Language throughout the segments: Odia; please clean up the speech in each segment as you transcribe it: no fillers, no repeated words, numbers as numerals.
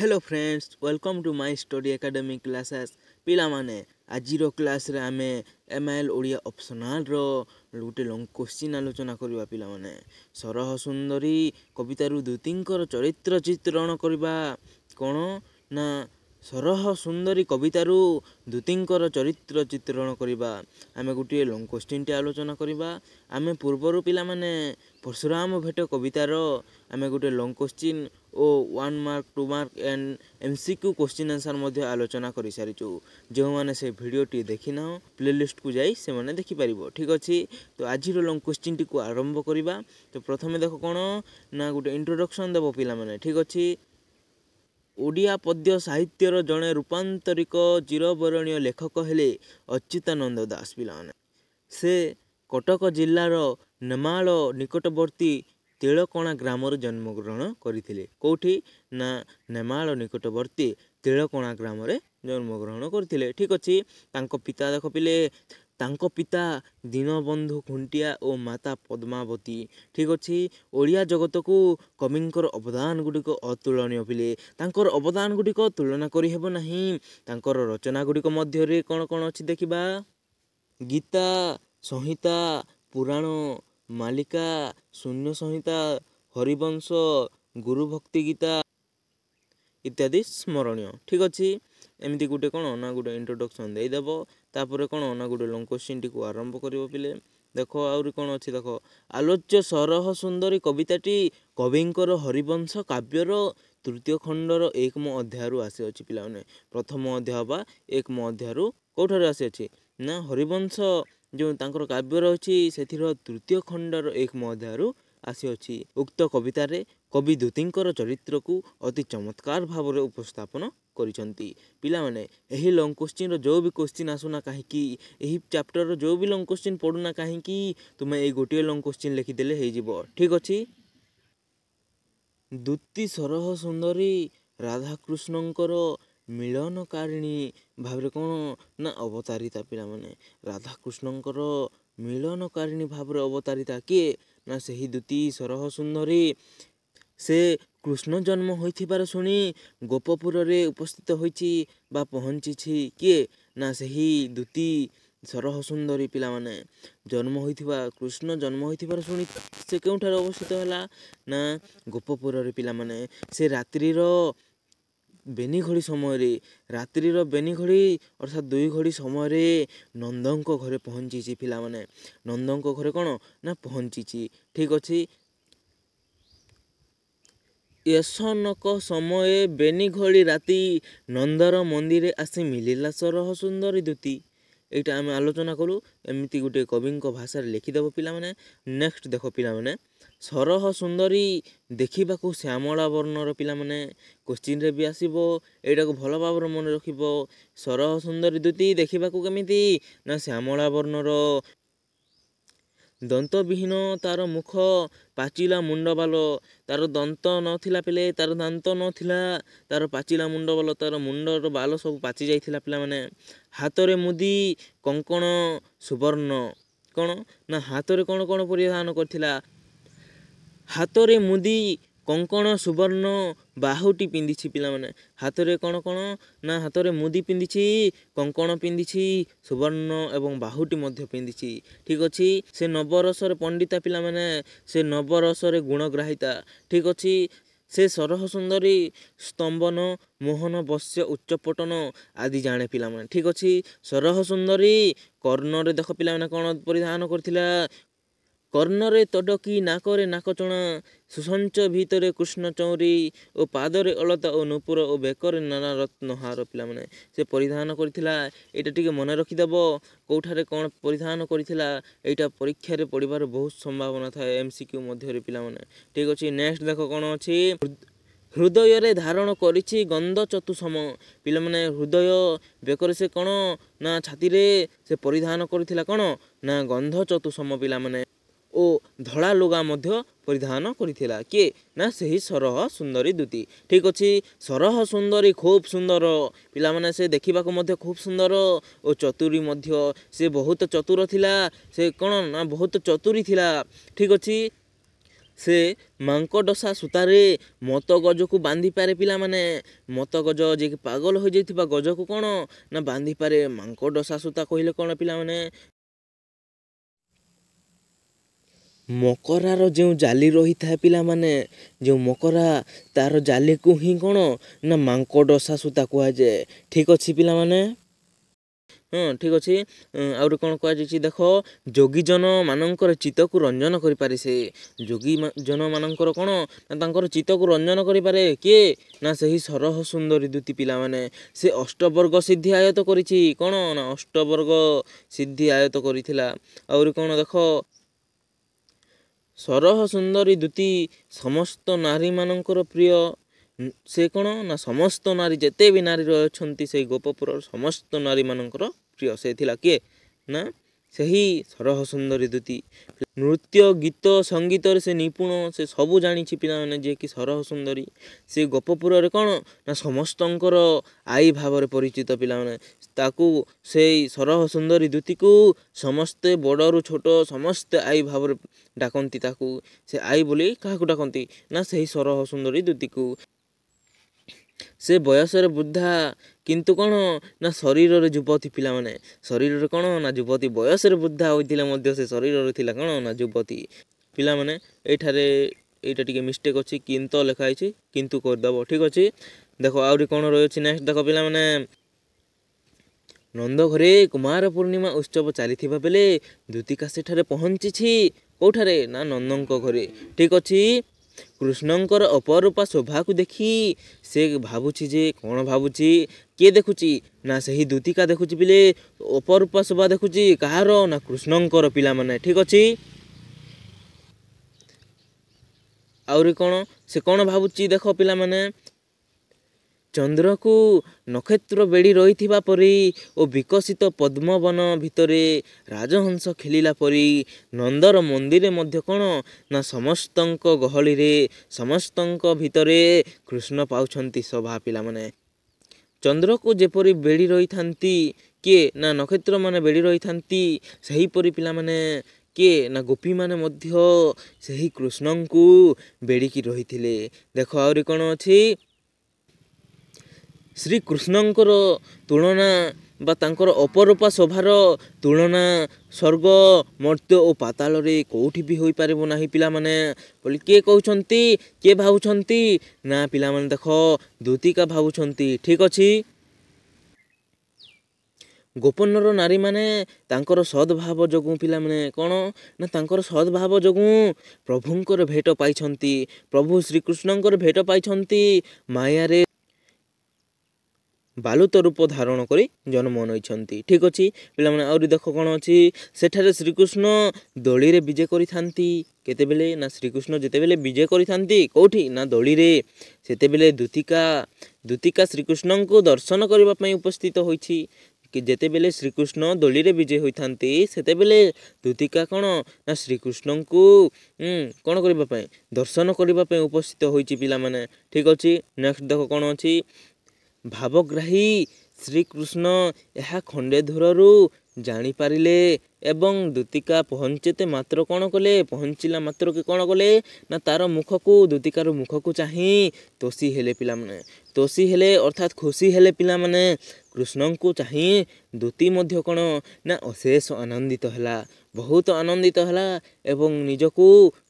Hello friends welcome to my study academy classes पिला माने आजिरो क्लास रे आमे एमआईएल ओडिया ऑप्शनल रो गोटे लॉन्ग क्वेश्चन आलोचना करबा पिला माने सरह सुंदरी कवितारू दूतींकर चरित्र चित्रण करबा कोन ना सरह सुंदरी कवितारू दूतींकर चरित्र चित्रण करबा आमे गोटे लॉन्ग क्वेश्चन टे आलोचना करबा आमे पूर्वरु पिला माने परशुराम भेट कवितार आमे गोटे लॉन्ग क्वेश्चन ओ 1 mark 2 mark and MCQ question answer मध्य आलोचना कर सारिचु जो माने से वीडियो टी देखि ना प्लेलिस्ट को जाई से माने देखि परिबो ठीक अछि। तो आज रो लॉन्ग क्वेश्चन टी को आरंभ करिबा। तो प्रथमे देखो कोन ना गोटे इंट्रोडक्शन देबो पिला माने ठीक अछि। ओडिया पद्य साहित्यर जणे रूपांतरिक चिरबरणीय लेखक हेले अच्युतानंद दास पिला माने से कटक जिल्लार नेमाल निकटवर्ती तिलकणा ग्राम जन्मग्रहण करथिले। कोठी ना नेमाल निकटवर्ती तिलकणा ग्राम जन्मग्रहण करथिले ठीक अछि। तांको पिता देख पिले तांको पिता दीनबंधु खुंटिया और माता पद्मावती ठीक अछि। ओडिया जगत को कविंकर अवदान गुडिक अतुलनीय पिले तांकर अवदान गुडिक तुलना करि हेबो नाही। तांकर रचना गुडिक मध्य रे कोन कोन अछि देखिबा गीता संहिता पुराण मालिका शून्य संहिता हरिवंश गुरु भक्ति गीता इत्यादि स्मरणीय ठीक अछि। एमती गुटे कोन ना गुटे इंट्रोडक्शन दे देबो तापर कोन ना गुटे लॉन्ग क्वेश्चन टी को आरंभ करिवो पिले देखो आउरी कोन अछि देखो आलोच्य सरह सुंदरी कविताटी कविंकर हरिवंश काव्यर तृतीय खंडर एकम अध्यायरु आसे अछि पिला माने प्रथम अध्याय बा एकम अध्यायरु कोठारे आसे अछि ना हरिवंश जो तांकर काव्य रछि सेथिर तृतीय खंडर एकम अध्यायरु आसी अछि। उक्त कविता रे कवि दूतींकर चरित्र को अति चमत्कार भाव रे उपस्थापन करिसंती पिला माने एही लॉन्ग क्वेश्चन रो जो भी क्वेश्चन आसुना काहे कि एही चैप्टर रो जो भी लॉन्ग क्वेश्चन पढुना काहे कि तुमे ए गोटे लॉन्ग क्वेश्चन लिखि देले हे जिवो ठीक अछि। दूती सरह सुंदरी राधा कृष्णंकर मिलनकारिणी भाव कोन ना अवतारिता पिला माने राधा कृष्णंकर मिलनकारिणी भाव अवतारिता के ना सही दूती सरह सुंदरी से कृष्ण जन्म होइथिबार सुनी गोपपुर रे उपस्थित होइछि बा पहुंचीछि के ना सही दूती सरह सुंदरी पिला माने जन्म होइथिबा कृष्ण जन्म होइथिबार सुनी से केउठार अवस्थित होला ना गोपपुर रे पिला माने से रात्रि रो बेनी घड़ी समय रे रात्रि रो बेनी घड़ी अर्थात 2 घड़ी समय रे नंदंको घरे पहुंचीछि पिला माने नंदंको घरे कोन ना पहुंचीछि ठीक अछि। यसनक समय बेनी घड़ी राति नंदर मंदिर आसी मिलिला सरह सुंदरी दूती एटा आम आलोचना करू एमती गोटे कवि भाषा लिखिदेव पिला माने। नेक्स्ट देखो पिला माने सरह सुंदरी देखा श्यामला वर्णर पिला माने क्वेश्चन रे भी आसीबो एटा को भल भाव मन रखिबो सरह सुंदरी दूती देखा केमिति ना श्यामला वर्णर दंत विहीन तार मुख पाचिला मुंड बाल तार दंत नथिला पिले तार दांत नथिला तार पाचिला मुंड बाल तार मुंडर बाल सब पाची जाइथिला पिला माने हाथ रे मुदी कंकण सुवर्ण कोन ना हाथ रे कोन कोन परिधान करथिला हाथ रे मुदी कंकण सुवर्ण बाहुटी पिंदिछि पिला माने हाथ रे कोन कोन ना हाथ रे मुदी पिंदिछि कंकण पिंदिछि सुवर्ण एवं बाहुटी मध्य पिंदिछि ठीक अछि। से नवरस रे पंडिता पिला माने से नवरस रे गुणग्राहिता ठीक अछि। से सरह सुंदरी स्तंभन मोहन बस्य उच्चपटन आदि जाने पिला माने ठीक अछि। सरह सुंदरी कर्ण रे देख पिला माने कोन परिधान करथिला कर्ण रे तडकी नाकरे नाकचणा सुसंच भीतरे कृष्ण चौरी और पादरे अलता और नुपुर और बेकर नाना रत्नहार पिला माने से परिधान करथिला एटा टिके मन रखि देबो कोठारे कोन परिधान करथिला एटा परीक्षा रे पढिबार बहुत संभावना थाए एमसीक्यू मध्य रे पिला माने ठीक अछि। नेक्स्ट देखो कोन अछि हृदय रे धारण करिछि गंध चतुसम पिला माने हृदय बेकर से कोन ना छाती रे से परिधान करथिला कोन ना गंध चतुसम पिला माने ओ धड़ा लुगा मध्य परिधान करिथिला के ना सही सरह सुंदरी दूती ठीक अछि। सरह सुंदरी खूब सुंदर पिला माने से देखिबा को मध्य खूब सुंदर ओ चतुरी मध्य से बहुत चतुर थिला से कोन ना बहुत चतुरी थिला ठीक अछि। ସେ ମାଙ୍କଡସା ସୂତାରେ ମତ ଗଜକୁ ବାନ୍ଧିପାରେ ପିଲାମାନେ। ମତ ଗଜ ଯିଏକି ପାଗଳ ହୋଇଯାଇଥିବା ଗଜକୁ କ'ଣ ନା ବାନ୍ଧିପାରେ। ମାଙ୍କଡସା ସୂତା କହିଲେ କ'ଣ ପିଲାମାନେ? ମକରାର ଯେଉଁ ଜାଲି ରହିଥାଏ ପିଲାମାନେ, ଯେଉଁ ମକରା ତାର ଜାଲିକୁ ହିଁ କ'ଣ ନା ମାଙ୍କଡସା ସୂତା କୁହାଯାଏ। ଠିକ୍ ଅଛି ପିଲାମାନେ? ହଁ ଠିକ୍ ଅଛି। ଆହୁରି କ'ଣ କୁହାଯାଇଛି ଦେଖ, ଯୋଗୀଜନ ମାନଙ୍କର ଚିତ୍ତକୁ ରଞ୍ଜନ କରିପାରେ ସେ। ଯୋଗୀ ଜନ ମାନଙ୍କର କ'ଣ ନା ତାଙ୍କର ଚିତ୍ତକୁ ରଞ୍ଜନ କରିପାରେ କିଏ ନା ସେହି ସରହ ସୁନ୍ଦରୀ ଦୂତି ପିଲାମାନେ। ସେ ଅଷ୍ଟବର୍ଗ ସିଦ୍ଧି ଆୟତ କରିଛି। କ'ଣ ନା ଅଷ୍ଟବର୍ଗ ସିଦ୍ଧି ଆୟତ କରିଥିଲା। ଆହୁରି କ'ଣ ଦେଖ, ସରହ ସୁନ୍ଦରୀ ଦୂତି ସମସ୍ତ ନାରୀମାନଙ୍କର ପ୍ରିୟ। ସେ କ'ଣ ନା ସମସ୍ତ ନାରୀ ଯେତେ ବି ନାରୀ ଅଛନ୍ତି ସେଇ ଗୋପପୁରର ସମସ୍ତ ନାରୀମାନଙ୍କର ପ୍ରିୟ ସେ ଥିଲା କିଏ ନା ସେହି ସରହ ସୁନ୍ଦରୀ ଦୂତି। ନୃତ୍ୟ ଗୀତ ସଙ୍ଗୀତରେ ସେ ନିପୁଣ, ସେ ସବୁ ଜାଣିଛି ପିଲାମାନେ ଯିଏକି ସରହ ସୁନ୍ଦରୀ। ସେ ଗୋପପୁରରେ କ'ଣ ନା ସମସ୍ତଙ୍କର ଆଈ ଭାବରେ ପରିଚିତ ପିଲାମାନେ। ତାକୁ ସେଇ ସରହ ସୁନ୍ଦରୀ ଦୂତିକୁ ସମସ୍ତେ ବଡ଼ରୁ ଛୋଟ ସମସ୍ତେ ଆଈ ଭାବରେ ଡାକନ୍ତି ତାକୁ। ସେ ଆଈ ବୋଲି କାହାକୁ ଡାକନ୍ତି ନା ସେହି ସରହ ସୁନ୍ଦରୀ ଦୂତିକୁ। ସେ ବୟସରେ ବୃଦ୍ଧା କିନ୍ତୁ କ'ଣ ନା ଶରୀରରେ ଯୁବତୀ ପିଲାମାନେ। ଶରୀରରେ କ'ଣ ନା ଯୁବତୀ, ବୟସରେ ବୃଦ୍ଧା ହୋଇଥିଲେ ମଧ୍ୟ ସେ ଶରୀରରେ ଥିଲା କ'ଣ ନା ଯୁବତୀ ପିଲାମାନେ। ଏଇଟା ଟିକେ ମିଷ୍ଟେକ୍ ଅଛି, କିନ୍ତୁ ଲେଖା ହେଇଛି କିନ୍ତୁ କରିଦେବ। ଠିକ୍ ଅଛି। ଦେଖ ଆହୁରି କ'ଣ ରହିଅଛି ନେକ୍ସଟ ଦେଖ ପିଲାମାନେ। ନନ୍ଦ ଘରେ କୁମାର ପୂର୍ଣ୍ଣିମା ଉତ୍ସବ ଚାଲିଥିବା ବେଳେ ଦୂତିକା ସେଠାରେ ପହଞ୍ଚିଛି। କେଉଁଠାରେ ନା ନନ୍ଦଙ୍କ ଘରେ। ଠିକ୍ ଅଛି। କୃଷ୍ଣଙ୍କର ଅପରୂପା ଶୋଭାକୁ ଦେଖି ସେ ଭାବୁଛି ଯେ କ'ଣ ଭାବୁଛି? କିଏ ଦେଖୁଛି ନା ସେହି ଦୂତିକା ଦେଖୁଛି ପିଲେ। ଅପରୂପା ଶୋଭା ଦେଖୁଛି କାହାର ନା କୃଷ୍ଣଙ୍କର ପିଲାମାନେ। ଠିକ୍ ଅଛି। ଆହୁରି କ'ଣ ସେ କ'ଣ ଭାବୁଛି ଦେଖ ପିଲାମାନେ। ଚନ୍ଦ୍ରକୁ ନକ୍ଷତ୍ର ବେଢ଼ି ରହିଥିବା ପରି ଓ ବିକଶିତ ପଦ୍ମବନ ଭିତରେ ରାଜହଂସ ଖେଳିଲା ପରି ନନ୍ଦର ମନ୍ଦିରରେ ମଧ୍ୟ କ'ଣ ନା ସମସ୍ତଙ୍କ ଗହଳିରେ ସମସ୍ତଙ୍କ ଭିତରେ କୃଷ୍ଣ ପାଉଛନ୍ତି ଶୋଭା ପିଲାମାନେ। ଚନ୍ଦ୍ରକୁ ଯେପରି ବେଢ଼ି ରହିଥାନ୍ତି କିଏ ନା ନକ୍ଷତ୍ରମାନେ ବେଢ଼ି ରହିଥାନ୍ତି, ସେହିପରି ପିଲାମାନେ କିଏ ନା ଗୋପୀମାନେ ମଧ୍ୟ ସେହି କୃଷ୍ଣଙ୍କୁ ବେଢ଼ିକି ରହିଥିଲେ। ଦେଖ ଆହୁରି କ'ଣ ଅଛି। ଶ୍ରୀକୃଷ୍ଣଙ୍କର ତୁଳନା ବା ତାଙ୍କର ଅପରୂପା ଶୋଭାର ତୁଳନା ସ୍ୱର୍ଗ ମର୍ତ୍ତ୍ୟ ଓ ପାତାଳରେ କେଉଁଠି ବି ହୋଇପାରିବ ନାହିଁ ପିଲାମାନେ ବୋଲି କିଏ କହୁଛନ୍ତି? କିଏ ଭାବୁଛନ୍ତି? ନା ପିଲାମାନେ ଦେଖ ଦୂତିକା ଭାବୁଛନ୍ତି। ଠିକ୍ ଅଛି। ଗୋପନର ନାରୀମାନେ ତାଙ୍କର ସଦ୍ଭାବ ଯୋଗୁଁ ପିଲାମାନେ କ'ଣ ନା ତାଙ୍କର ସଦ୍ଭାବ ଯୋଗୁଁ ପ୍ରଭୁଙ୍କର ଭେଟ ପାଇଛନ୍ତି। ପ୍ରଭୁ ଶ୍ରୀକୃଷ୍ଣଙ୍କର ଭେଟ ପାଇଛନ୍ତି। ମାୟାରେ ବାଲୁତ ରୂପ ଧାରଣ କରି ଜନ୍ମ ନେଇଛନ୍ତି। ଠିକ୍ ଅଛି ପିଲାମାନେ। ଆହୁରି ଦେଖ କ'ଣ ଅଛି। ସେଠାରେ ଶ୍ରୀକୃଷ୍ଣ ଦୋଳିରେ ବିଜେ କରିଥାନ୍ତି। କେତେବେଳେ ନା ଶ୍ରୀକୃଷ୍ଣ ଯେତେବେଳେ ବିଜେ କରିଥାନ୍ତି କେଉଁଠି ନା ଦୋଳିରେ, ସେତେବେଳେ ଦୂତିକା ଶ୍ରୀକୃଷ୍ଣଙ୍କୁ ଦର୍ଶନ କରିବା ପାଇଁ ଉପସ୍ଥିତ ହୋଇଛି। ଯେତେବେଳେ ଶ୍ରୀକୃଷ୍ଣ ଦୋଳିରେ ବିଜେ ହୋଇଥାନ୍ତି ସେତେବେଳେ ଦୂତିକା କ'ଣ ନା ଶ୍ରୀକୃଷ୍ଣଙ୍କୁ କ'ଣ କରିବା ପାଇଁ ଦର୍ଶନ କରିବା ପାଇଁ ଉପସ୍ଥିତ ହୋଇଛି ପିଲାମାନେ। ଠିକ୍ ଅଛି। ନେକ୍ସଟ ଦେଖ କ'ଣ ଅଛି। ଭାବଗ୍ରାହୀ ଶ୍ରୀକୃଷ୍ଣ ଏହା ଖଣ୍ଡେ ଦୂରରୁ ଜାଣିପାରିଲେ ଏବଂ ଦୂତିକା ପହଞ୍ଚିଲା ମାତ୍ରକେ କ'ଣ କଲେ ନା ତାର ମୁଖକୁ ଦୂତିକାର ମୁଖକୁ ଚାହିଁ ତୋଷି ହେଲେ ପିଲାମାନେ। ତୋଷି ହେଲେ ଅର୍ଥାତ୍ ଖୁସି ହେଲେ ପିଲାମାନେ। କୃଷ୍ଣଙ୍କୁ ଚାହିଁ ଦୂତି ମଧ୍ୟ କ'ଣ ନା ଅଶେଷ ଆନନ୍ଦିତ ହେଲା, ବହୁତ ଆନନ୍ଦିତ ହେଲା ଏବଂ ନିଜକୁ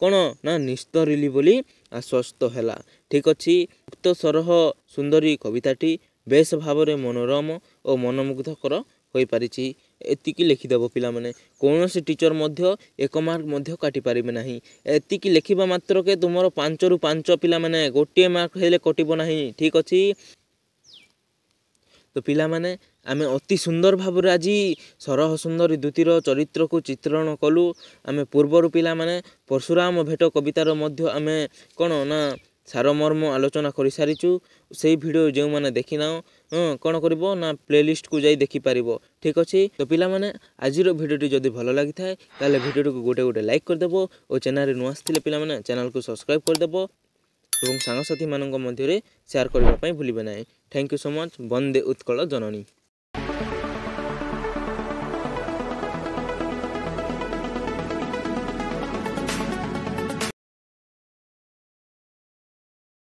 କ'ଣ ନା ନିସ୍ତରିଲି ବୋଲି ଆଶ୍ୱସ୍ତ ହେଲା। ଠିକ୍ ଅଛି। ଉକ୍ତ ସରହ ସୁନ୍ଦରୀ କବିତାଟି ବେଶ ଭାବରେ ମନୋରମ ଓ ମନମୁଗ୍ଧକର ହୋଇପାରିଛି। ଏତିକି ଲେଖିଦେବ ପିଲାମାନେ। କୌଣସି ଟିଚର ମଧ୍ୟ 1 ମାର୍କ ମଧ୍ୟ କାଟିପାରିବେ ନାହିଁ। ଏତିକି ଲେଖିବା ମାତ୍ରକେ ତୁମର 5ରୁ 5 ପିଲାମାନେ, ଗୋଟିଏ ମାର୍କ ହେଲେ କଟିବ ନାହିଁ। ଠିକ୍ ଅଛି। ତ ପିଲାମାନେ ଆମେ ଅତି ସୁନ୍ଦର ଭାବରେ ଆଜି ସରହ ସୁନ୍ଦରୀ ଦୂତିର ଚରିତ୍ରକୁ ଚିତ୍ରଣ କଲୁ। ଆମେ ପୂର୍ବରୁ ପିଲାମାନେ ପରଶୁରାମ ଭେଟ କବିତାର ମଧ୍ୟ ଆମେ କ'ଣ ନା ସାରମର୍ମ ଆଲୋଚନା କରିସାରିଛୁ। ସେଇ ଭିଡ଼ିଓ ଯେଉଁମାନେ ଦେଖିନାଅ କ'ଣ କରିବ ନା ପ୍ଲେଲିଷ୍ଟକୁ ଯାଇ ଦେଖିପାରିବ। ଠିକ୍ ଅଛି। ତ ପିଲାମାନେ ଆଜିର ଭିଡ଼ିଓଟି ଯଦି ଭଲ ଲାଗିଥାଏ ତାହେଲେ ଭିଡ଼ିଓଟିକୁ ଗୋଟେ ଲାଇକ୍ କରିଦେବ ଓ ଚ୍ୟାନେଲରେ ନୂଆ ଆସିଥିଲେ ପିଲାମାନେ ଚ୍ୟାନେଲକୁ ସବସ୍କ୍ରାଇବ୍ କରିଦେବ ଏବଂ ସାଙ୍ଗସାଥିମାନଙ୍କ ମଧ୍ୟରେ ସେୟାର କରିବା ପାଇଁ ଭୁଲିବେ ନାହିଁ। Thank you so much. ବନ୍ଦେ ଉତ୍କଳ ଜନନୀ।